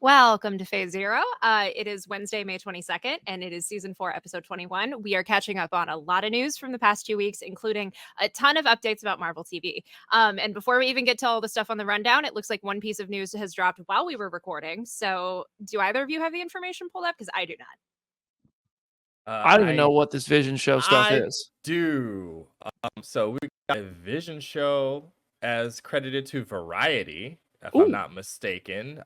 Welcome to Phase Zero. It is Wednesday, May 22nd, and it is Season 4, Episode 21. We are catching up on a lot of news from the past 2 weeks, including a ton of updates about Marvel TV. And before we even get to all the stuff on the rundown, it looks like one piece of news has dropped while we were recording. So do either of you have the information pulled up? Because I do not. I don't even know what this Vision Show stuff is. Do. So we got a Vision Show as credited to Variety, if I'm not mistaken.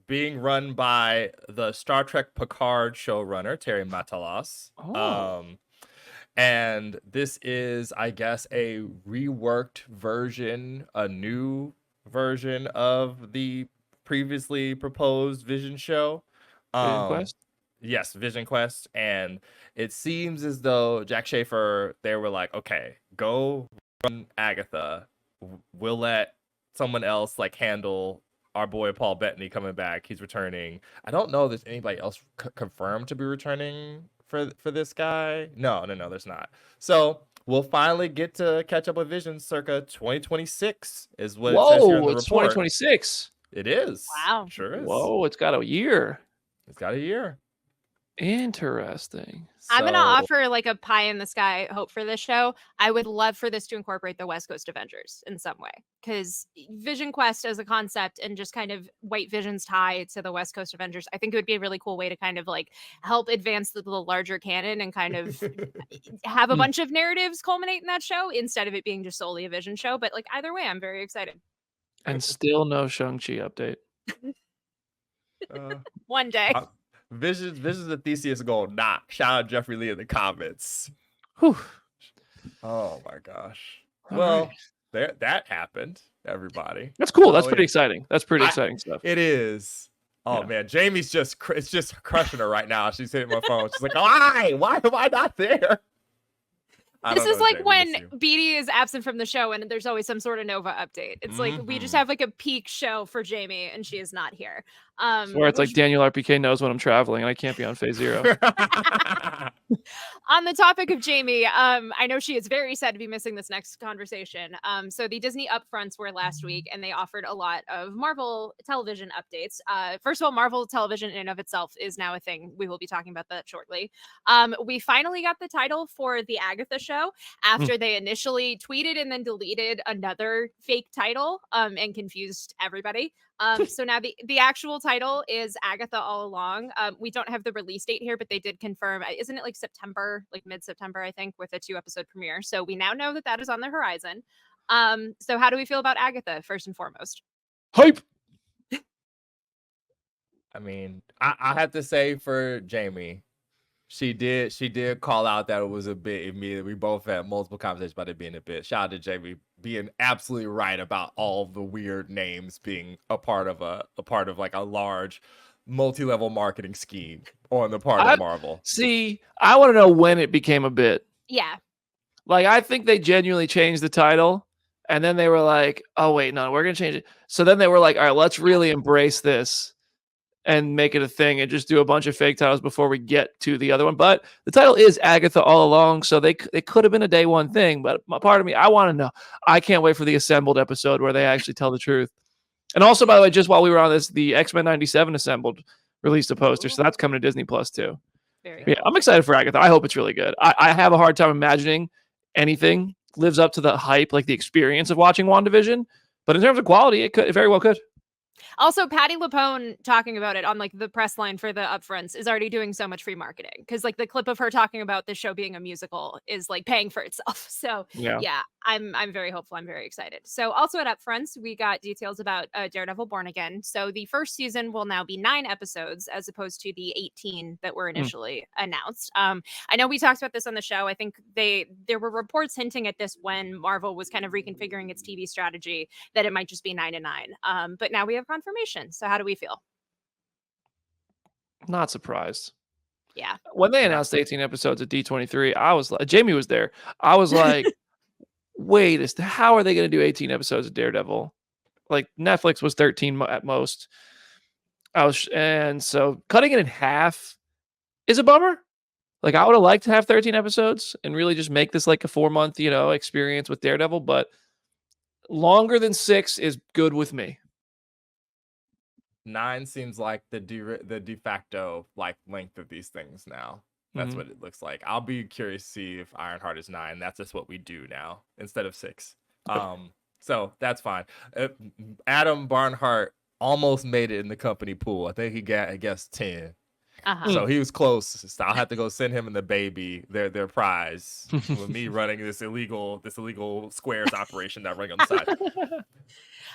Being run by the Star Trek Picard showrunner, Terry Matalas. And this is, I guess, a reworked version, a new version of the previously proposed Vision Show. Vision Quest? Yes, Vision Quest. And it seems as though Jack Schaefer, they were like, okay, go run Agatha. We'll let someone else handle our boy Paul Bettany coming back. He's returning. I don't know if there's anybody else confirmed to be returning for this guy. No, there's not. So we'll finally get to catch up with Vision circa 2026 is what it says here in the report. It's 2026. It is. Wow. Sure is. Whoa, it's got a year. It's got a year. Interesting. I'm going to offer a pie in the sky hope for this show. I would love for this to incorporate the West Coast Avengers in some way, because Vision Quest as a concept and just kind of White Vision's tie to the West Coast Avengers, I think it would be a really cool way to kind of help advance the larger canon and kind of have a bunch of narratives culminate in that show instead of it being just solely a Vision show. But either way, I'm very excited. And still no Shang-Chi update. One day. Vision's the Theseus gold. Shout out Jeffrey Lee in the comments. Whew. Oh my gosh. All right. That happened, everybody. That's cool. That's pretty exciting. That's pretty exciting stuff. It is. Oh man, Jamie's just crushing her right now. She's hitting my phone. She's like, why am I not there? This is like when Beatty is absent from the show and there's always some sort of Nova update. It's like we just have a peak show for Jamie and she is not here. Where it's like Daniel RPK knows when I'm traveling and I can't be on Phase Zero. On the topic of Jamie, I know she is very sad to be missing this next conversation. So the Disney upfronts were last week and they offered a lot of Marvel television updates. First of all, Marvel television in and of itself is now a thing. We will be talking about that shortly. We finally got the title for the Agatha show after they initially tweeted and then deleted another fake title and confused everybody. So now the actual title is Agatha All Along. We don't have the release date here, but they did confirm. Isn't it September, mid-September, I think, with a 2-episode premiere? So we now know that is on the horizon. So how do we feel about Agatha, first and foremost? Hype! I mean, I have to say for Jamie, she did call out that it was a bit immediate. We both had multiple conversations about it being a bit. Shout out to Jamie being absolutely right about all the weird names being a part of a large multi-level marketing scheme on the part of Marvel. See, I want to know when it became a bit. Yeah. I think they genuinely changed the title and then they were like, oh wait, no, we're going to change it. So then they were like, all right, let's really embrace this and make it a thing and just do a bunch of fake titles before we get to the other one. But the title is Agatha All Along, so they could have been a day one thing. But part of me, I want to know. I can't wait for the assembled episode where they actually tell the truth. And also, by the way, just while we were on this, the X-Men 97 assembled released a poster, so that's coming to Disney Plus too. Very I'm excited for Agatha. I hope it's really good. I have a hard time imagining anything lives up to the hype, like the experience of watching WandaVision. But in terms of quality, it very well could. Also, Patti LuPone talking about it on the press line for the upfronts is already doing so much free marketing because the clip of her talking about the show being a musical is paying for itself. So yeah, I'm very hopeful. I'm very excited. So also at upfronts, we got details about Daredevil Born Again. So the first season will now be 9 episodes as opposed to the 18 that were initially announced. I know we talked about this on the show. I think there were reports hinting at this when Marvel was kind of reconfiguring its TV strategy that it might just be 9 and 9. But now we have confirmation. So how do we feel? Not surprised. Yeah. When they announced 18 episodes at D23, I was like, Jamie was there. I was like, wait, how are they going to do 18 episodes of Daredevil? Netflix was 13 at most. And so cutting it in half is a bummer. I would have liked to have 13 episodes and really just make this a 4-month, experience with Daredevil, but longer than 6 is good with me. 9 seems like the de facto like length of these things now. That's what it looks like. I'll be curious to see if Ironheart is 9. That's just what we do now instead of 6. So that's fine. Adam Barnhart almost made it in the company pool. I think he got, I guess, 10. So he was close. So I'll have to go send him and the baby their prize with me running this illegal squares operation that running on the side.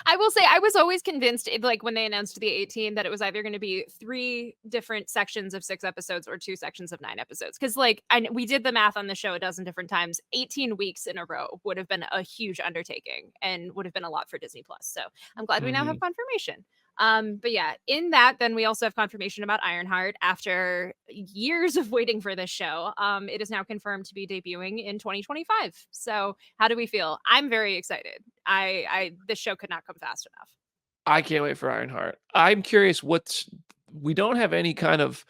I will say I was always convinced, like when they announced the 18, that it was either going to be 3 different sections of 6 episodes or 2 sections of 9 episodes. Because like we did the math on the show a dozen different times. 18 weeks in a row would have been a huge undertaking and would have been a lot for Disney Plus. So I'm glad we now have confirmation. But yeah, in that, then we also have confirmation about Ironheart after years of waiting for this show. It is now confirmed to be debuting in 2025. So how do we feel? I'm very excited. This show could not come fast enough. I can't wait for Ironheart. I'm curious we don't have any kind of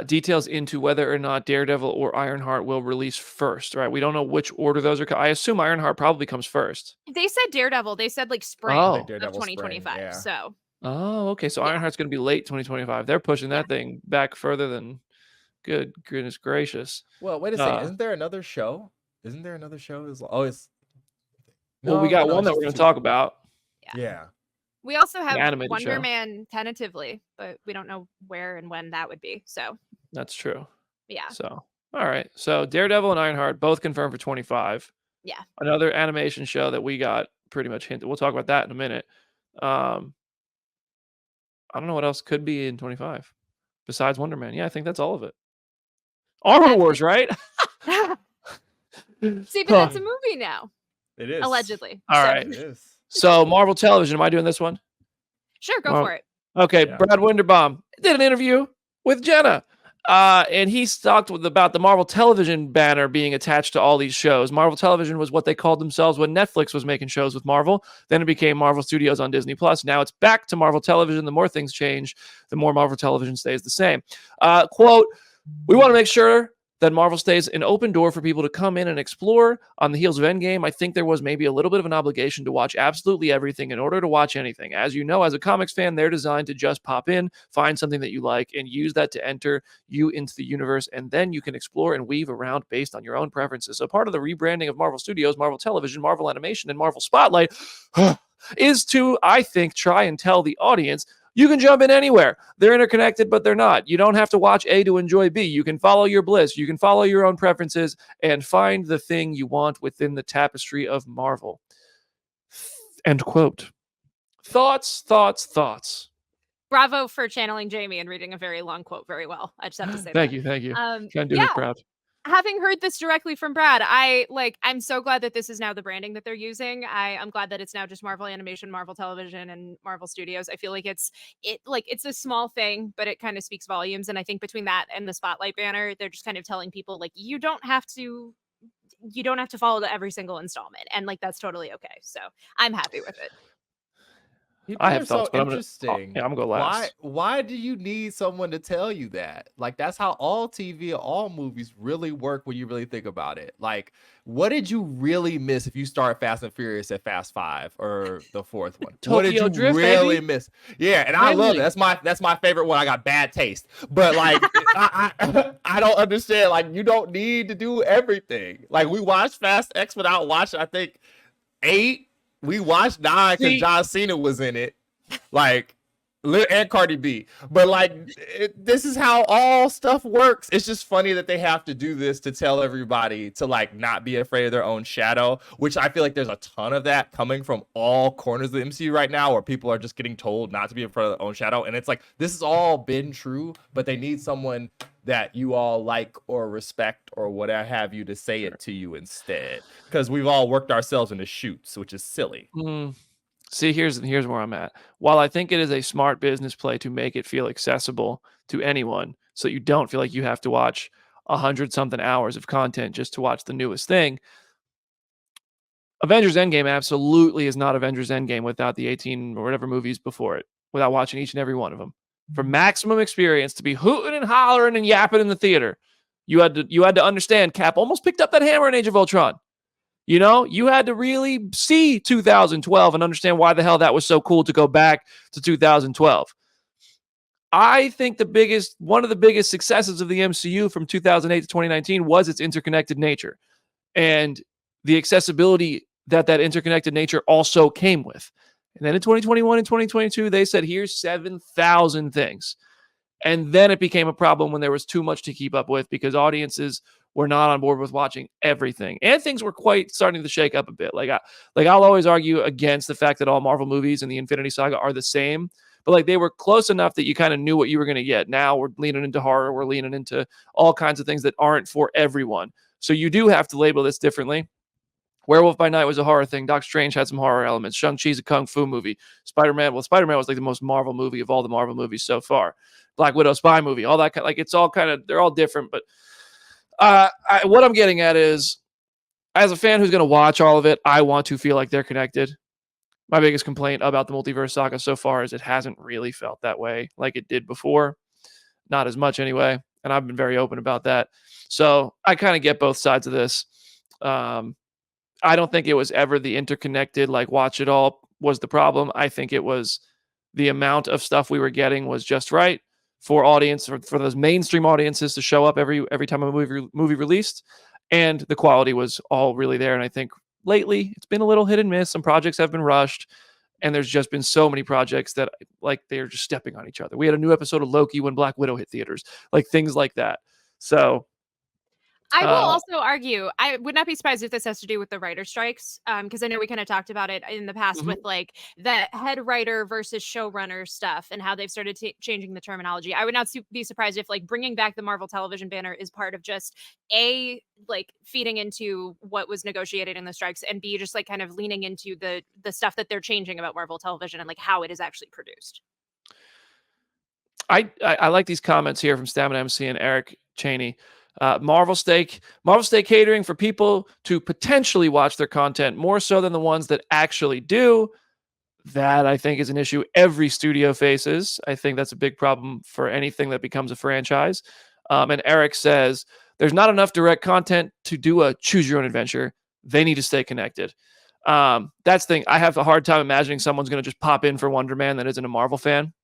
details into whether or not Daredevil or Ironheart will release first, right? We don't know which order those are. I assume Ironheart probably comes first. They said Daredevil. They said like spring of 2025. Spring, yeah. So. Oh, okay. So Ironheart's going to be late 2025. They're pushing that thing back further than goodness gracious. Well, wait a second. Isn't there another show? It's well, we got one that we're going to talk about. Yeah. We also have Wonder Man tentatively, but we don't know where and when that would be. So that's true. Yeah. So all right. So Daredevil and Ironheart both confirmed for 25. Yeah. Another animation show that we got pretty much hinted. We'll talk about that in a minute. I don't know what else could be in 25 besides Wonder Man. Yeah, I think that's all of it. Armor Wars, right? See, but that's a movie now. It is. Allegedly. All right. It is. So Marvel Television, am I doing this one? Sure, go for it. Okay, yeah. Brad Winderbaum did an interview with Jenna. And he talked about the Marvel Television banner being attached to all these shows. Marvel Television was what they called themselves when Netflix was making shows with Marvel. Then it became Marvel Studios on Disney Plus. Now it's back to Marvel Television. The more things change, the more Marvel Television stays the same. Quote, we want to make sure that Marvel stays an open door for people to come in and explore. On the heels of Endgame, I think there was maybe a little bit of an obligation to watch absolutely everything in order to watch anything. As you know, as a comics fan, they're designed to just pop in, find something that you like, and use that to enter you into the universe, and then you can explore and weave around based on your own preferences. So part of the rebranding of Marvel Studios, Marvel Television, Marvel Animation, and Marvel Spotlight is to, I think, try and tell the audience you can jump in anywhere. They're interconnected, but they're not. You don't have to watch A to enjoy B. You can follow your bliss. You can follow your own preferences and find the thing you want within the tapestry of Marvel. End quote. Thoughts. Bravo for channeling Jamie and reading a very long quote very well. I just have to say Thank you. Can't do it proud. Having heard this directly from Brad, I'm so glad that this is now the branding that they're using. I'm glad that it's now just Marvel Animation, Marvel Television, and Marvel Studios. I feel like it's a small thing, but it kind of speaks volumes. And I think between that and the Spotlight banner, they're just kind of telling people like you don't have to follow every single installment, and like that's totally okay. So I'm happy with it. I have thoughts, but I'm gonna go last. Why do you need someone to tell you that? Like that's how all TV, all movies really work when you really think about it. Like, what did you really miss if you start Fast and Furious at Fast 5 or the 4th one? What did you Drift, really baby? miss? Yeah, and I love it. That's my favorite one. I got bad taste, but like I don't understand. Like you don't need to do everything. Like we watched Fast X without watching. I think 8. We watched 9 because John Cena was in it, like, and Cardi B. But like, this is how all stuff works. It's just funny that they have to do this to tell everybody to like not be afraid of their own shadow, which I feel like there's a ton of that coming from all corners of the MCU right now, where people are just getting told not to be afraid of their own shadow. And it's like, this has all been true, but they need someone that you all like or respect or whatever have you to say it to you instead, because we've all worked ourselves into shoots, which is silly. See, here's where I'm at. While I think it is a smart business play to make it feel accessible to anyone, so you don't feel like you have to watch 100-something hours of content just to watch the newest thing, Avengers Endgame absolutely is not Avengers Endgame without the 18 or whatever movies before it, without watching each and every one of them. For maximum experience, to be hooting and hollering and yapping in the theater, you had to understand Cap almost picked up that hammer in Age of Ultron. You know, you had to really see 2012 and understand why the hell that was so cool to go back to 2012. I think one of the biggest successes of the MCU from 2008 to 2019 was its interconnected nature and the accessibility that interconnected nature also came with. And then in 2021 and 2022, they said, here's 7,000 things. And then it became a problem when there was too much to keep up with because audiences were not on board with watching everything. And things were quite starting to shake up a bit. I'll always argue against the fact that all Marvel movies and the Infinity Saga are the same. But like they were close enough that you kind of knew what you were going to get. Now we're leaning into horror. We're leaning into all kinds of things that aren't for everyone. So you do have to label this differently. Werewolf by Night was a horror thing. Doctor Strange had some horror elements. Shang-Chi's a kung fu movie. Spider-Man was like the most Marvel movie of all the Marvel movies so far. Black Widow spy movie, all that kind. Like it's all kind of, they're all different. But what I'm getting at is, as a fan who's going to watch all of it, I want to feel like they're connected. My biggest complaint about the multiverse saga so far is it hasn't really felt that way like it did before. Not as much anyway. And I've been very open about that. So I kind of get both sides of this. I don't think it was ever the interconnected, like watch it all was the problem. I think it was the amount of stuff we were getting was just right for audience, for those mainstream audiences to show up every time a movie released. And the quality was all really there. And I think lately it's been a little hit and miss. Some projects have been rushed. And there's just been so many projects that like they're just stepping on each other. We had a new episode of Loki when Black Widow hit theaters, like things like that. So I will also argue, I would not be surprised if this has to do with the writer strikes, because I know we kind of talked about it in the past with like the head writer versus showrunner stuff and how they've started changing the terminology. I would not be surprised if like bringing back the Marvel Television banner is part of just A, like feeding into what was negotiated in the strikes, and B, just like kind of leaning into the stuff that they're changing about Marvel Television and like how it is actually produced. I like these comments here from Stamina MC and Eric Cheney. Marvel Steak catering for people to potentially watch their content more so than the ones that actually do. That I think is an issue every studio faces. I think that's a big problem for anything that becomes a franchise. And Eric says there's not enough direct content to do a choose your own adventure. They need to stay connected. That's the thing. I have a hard time imagining someone's going to just pop in for Wonder Man that isn't a Marvel fan.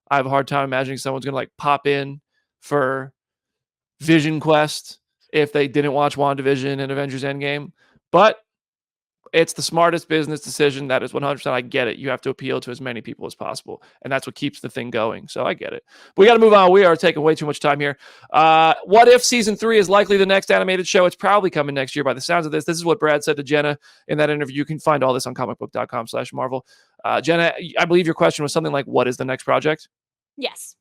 I have a hard time imagining someone's going to like pop in for Vision Quest if they didn't watch WandaVision and Avengers Endgame. But it's the smartest business decision. That is 100%. I get it. You have to appeal to as many people as possible. And that's what keeps the thing going. So I get it. But we got to move on. We are taking way too much time here. What If Season 3 is likely the next animated show? It's probably coming next year by the sounds of this. This is what Brad said to Jenna in that interview. You can find all this on comicbook.com/Marvel. Jenna, I believe your question was something like, what is the next project? Yes.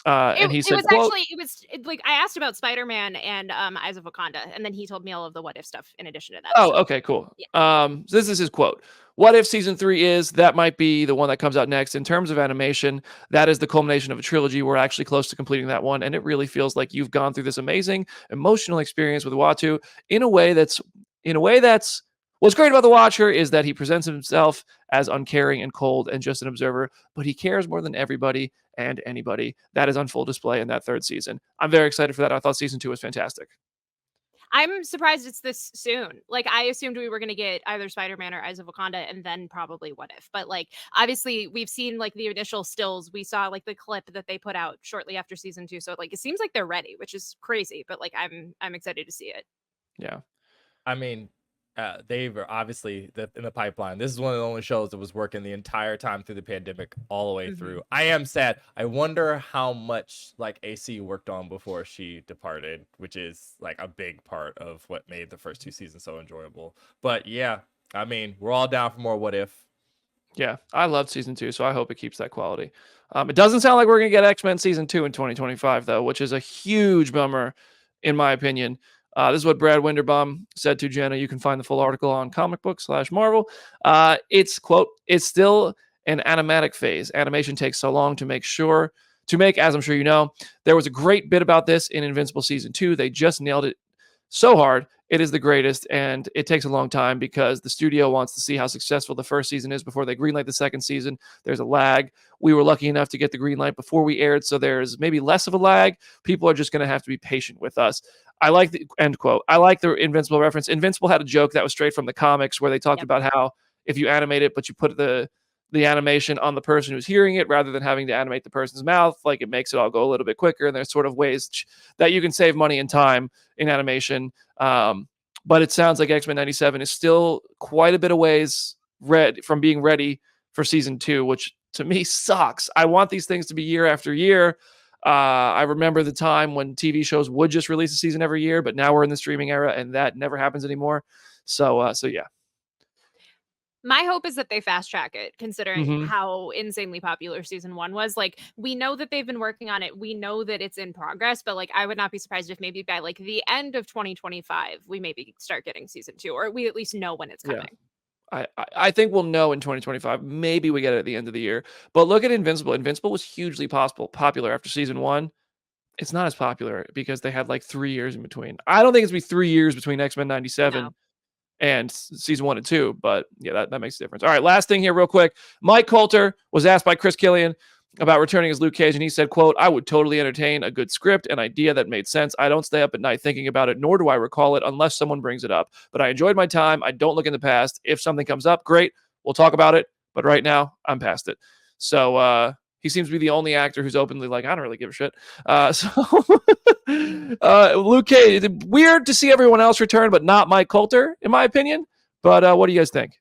And he said, it was like I asked about Spider-Man and Eyes of Wakanda, and then he told me all of the what if stuff in addition to that. Oh, okay, cool. Yeah. So this is his quote. What if Season 3 is, that might be the one that comes out next. In terms of animation, that is the culmination of a trilogy. We're actually close to completing that one. And it really feels like you've gone through this amazing emotional experience with Uatu in a way that's what's great about The Watcher is that he presents himself as uncaring and cold and just an observer, but he cares more than everybody and anybody. That is on full display in that third season. I'm very excited for that. I thought Season 2 was fantastic. I'm surprised it's this soon. Like, I assumed we were going to get either Spider-Man or Eyes of Wakanda and then probably What If. But, like, obviously, we've seen, like, the initial stills. We saw, like, the clip that they put out shortly after Season 2. So, like, it seems like they're ready, which is crazy. But, like, I'm excited to see it. Yeah. I mean, they were obviously in the pipeline. This is one of the only shows that was working the entire time through the pandemic, all the way through. I am sad. I wonder how much like AC worked on before she departed, which is like a big part of what made the first two seasons so enjoyable. But yeah, I mean, we're all down for more What If. Yeah, I loved Season 2, so I hope it keeps that quality. It doesn't sound like we're going to get X-Men Season 2 in 2025, though, which is a huge bummer, in my opinion. This is what Brad Winderbaum said to Jenna. You can find the full article on comicbook.com/Marvel. It's, quote, it's still an animatic phase. Animation takes so long to make, as I'm sure you know. There was a great bit about this in Invincible Season 2. They just nailed it so hard. It is the greatest, and it takes a long time because the studio wants to see how successful the first season is before they greenlight the second season. There's a lag. We were lucky enough to get the green light before we aired, so there's maybe less of a lag. People are just going to have to be patient with us. I like the end quote. I like the Invincible reference. Invincible had a joke that was straight from the comics where they talked about how if you animate it, but you put the the animation on the person who's hearing it rather than having to animate the person's mouth. Like, it makes it all go a little bit quicker. And there's sort of ways that you can save money and time in animation. But it sounds like X-Men 97 is still quite a bit of ways from being ready for season 2, which to me sucks. I want these things to be year after year. I remember the time when TV shows would just release a season every year, but now we're in the streaming era and that never happens anymore. So yeah. My hope is that they fast track it, considering Mhm. how insanely popular season 1 was. Like, we know that they've been working on it. We know that it's in progress, but like, I would not be surprised if maybe by like the end of 2025, we maybe start getting season 2, or we at least know when it's coming. I think we'll know in 2025. Maybe we get it at the end of the year. But look at Invincible. Invincible was hugely popular after season 1. It's not as popular because they had like 3 years in between. I don't think it's be 3 years between X-Men 97 No. and season 1 and 2, but yeah, that makes a difference. All right, last thing here real quick. Mike Coulter was asked by Chris Killian about returning as Luke Cage, and he said, quote, "I would totally entertain a good script, an idea that made sense. I don't stay up at night thinking about it, nor do I recall it unless someone brings it up. But I enjoyed my time. I don't look in the past. If something comes up, great, we'll talk about it. But right now, I'm past it." So he seems to be the only actor who's openly like, I don't really give a shit. Luke Cage, weird to see everyone else return, but not Mike Coulter, in my opinion. But what do you guys think?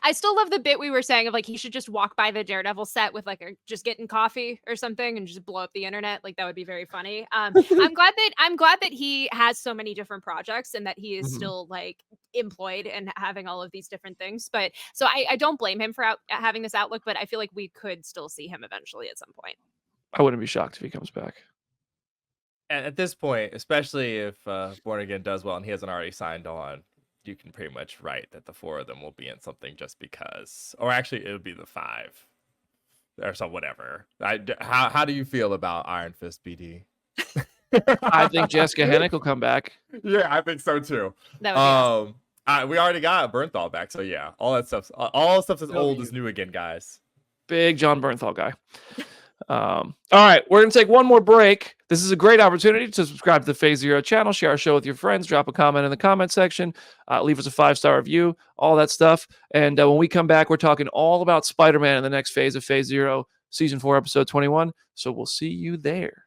I still love the bit we were saying of like, he should just walk by the Daredevil set with like just getting coffee or something and just blow up the internet. Like, that would be very funny. I'm glad that he has so many different projects and that he is still like employed and having all of these different things. But so I don't blame him for having this outlook, but I feel like we could still see him eventually at some point. I wouldn't be shocked if he comes back. And at this point, especially if Born Again does well and he hasn't already signed on, you can pretty much write that the 4 of them will be in something just because. Or actually, it would be the 5 or so, whatever. How do you feel about Iron Fist BD? I think Jessica Hennick will come back. Yeah, I think so too. That would be awesome. We already got Bernthal back, so yeah, all stuff's as old as new again, guys. Big John Bernthal guy. All right, we're going to take one more break. This is a great opportunity to subscribe to the Phase Zero channel, share our show with your friends, drop a comment in the comment section, leave us a 5-star review, all that stuff. And when we come back, we're talking all about Spider-Man in the next phase of Phase Zero, Season 4, Episode 21. So we'll see you there.